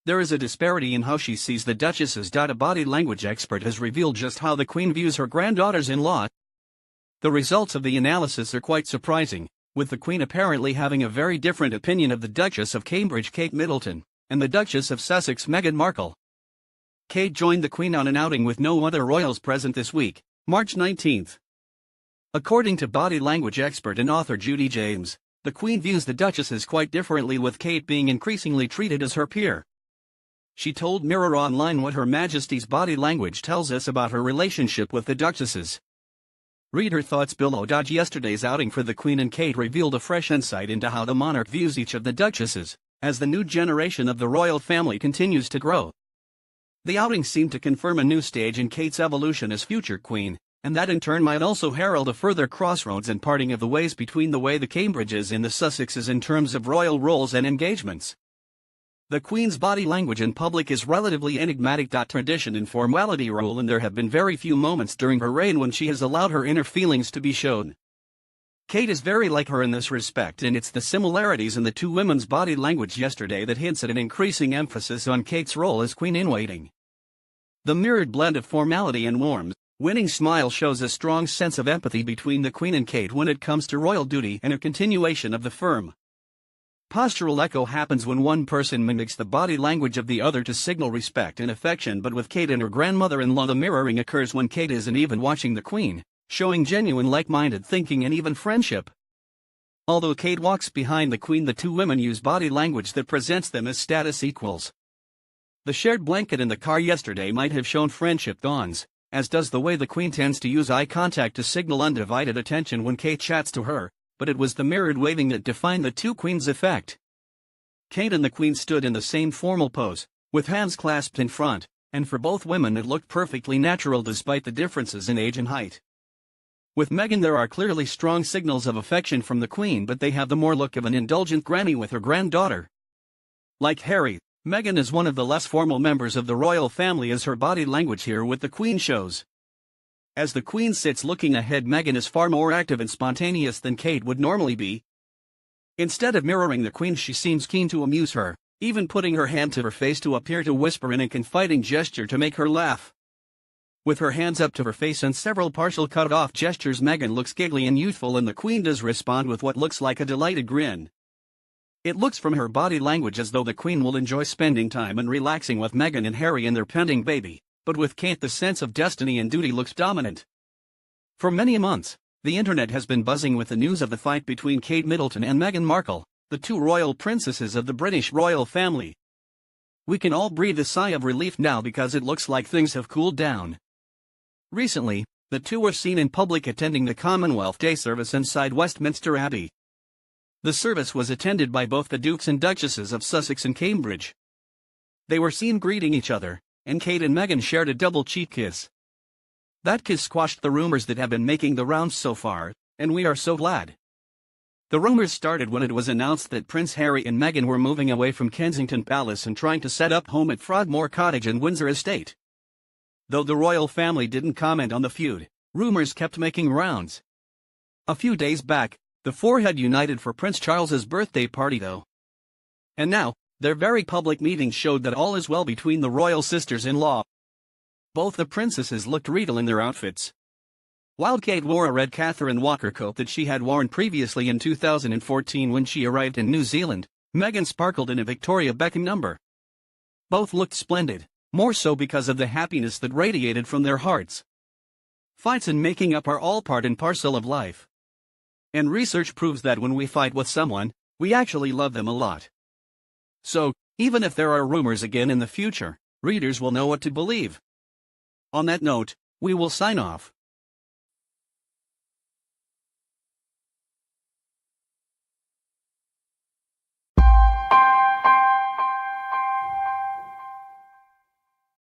there is a disparity in how she sees the Duchesses. A body language expert has revealed just how the Queen views her granddaughters-in-law. The results of the analysis are quite surprising, with the Queen apparently having a very different opinion of the Duchess of Cambridge, Kate Middleton, and the Duchess of Sussex, Meghan Markle. Kate joined the Queen on an outing with no other royals present this week, March 19. According to body language expert and author Judi James, the Queen views the Duchesses quite differently, with Kate being increasingly treated as her peer. She told Mirror Online what Her Majesty's body language tells us about her relationship with the Duchesses. Read her thoughts below. Yesterday's outing for the Queen and Kate revealed a fresh insight into how the monarch views each of the Duchesses, as the new generation of the royal family continues to grow. The outing seemed to confirm a new stage in Kate's evolution as future Queen, and that in turn might also herald a further crossroads and parting of the ways between the way the Cambridges and the Sussexes in terms of royal roles and engagements. The Queen's body language in public is relatively enigmatic. Tradition and formality rule, and there have been very few moments during her reign when she has allowed her inner feelings to be shown. Kate is very like her in this respect, and it's the similarities in the two women's body language yesterday that hints at an increasing emphasis on Kate's role as Queen-in-Waiting. The mirrored blend of formality and warm, winning smile shows a strong sense of empathy between the Queen and Kate when it comes to royal duty and a continuation of the firm. Postural echo happens when one person mimics the body language of the other to signal respect and affection, but with Kate and her grandmother-in-law the mirroring occurs when Kate isn't even watching the Queen, showing genuine like-minded thinking and even friendship. Although Kate walks behind the Queen, the two women use body language that presents them as status equals. The shared blanket in the car yesterday might have shown friendship dawns, as does the way the Queen tends to use eye contact to signal undivided attention when Kate chats to her, but it was the mirrored waving that defined the two Queens' effect. Kate and the Queen stood in the same formal pose, with hands clasped in front, and for both women it looked perfectly natural despite the differences in age and height. With Meghan there are clearly strong signals of affection from the Queen, but they have the more look of an indulgent granny with her granddaughter. Like Harry, Meghan is one of the less formal members of the royal family, as her body language here with the Queen shows. As the Queen sits looking ahead, Meghan is far more active and spontaneous than Kate would normally be. Instead of mirroring the Queen, she seems keen to amuse her, even putting her hand to her face to appear to whisper in a confiding gesture to make her laugh. With her hands up to her face and several partial cut-off gestures, Meghan looks giggly and youthful, and the Queen does respond with what looks like a delighted grin. It looks from her body language as though the Queen will enjoy spending time and relaxing with Meghan and Harry and their pending baby, but with Kate the sense of destiny and duty looks dominant. For many months, the internet has been buzzing with the news of the fight between Kate Middleton and Meghan Markle, the two royal princesses of the British royal family. We can all breathe a sigh of relief now because it looks like things have cooled down. Recently, the two were seen in public attending the Commonwealth Day service inside Westminster Abbey. The service was attended by both the Dukes and Duchesses of Sussex and Cambridge. They were seen greeting each other, and Kate and Meghan shared a double cheek kiss. That kiss squashed the rumors that have been making the rounds so far, and we are so glad. The rumors started when it was announced that Prince Harry and Meghan were moving away from Kensington Palace and trying to set up home at Frogmore Cottage and Windsor Estate. Though the royal family didn't comment on the feud, rumors kept making rounds. A few days back, the four had united for Prince Charles's birthday party though. And now, their very public meetings showed that all is well between the royal sisters-in-law. Both the princesses looked regal in their outfits. While Kate wore a red Catherine Walker coat that she had worn previously in 2014 when she arrived in New Zealand, Meghan sparkled in a Victoria Beckham number. Both looked splendid, more so because of the happiness that radiated from their hearts. Fights and making up are all part and parcel of life. And research proves that when we fight with someone, we actually love them a lot. So, even if there are rumors again in the future, readers will know what to believe. On that note, we will sign off.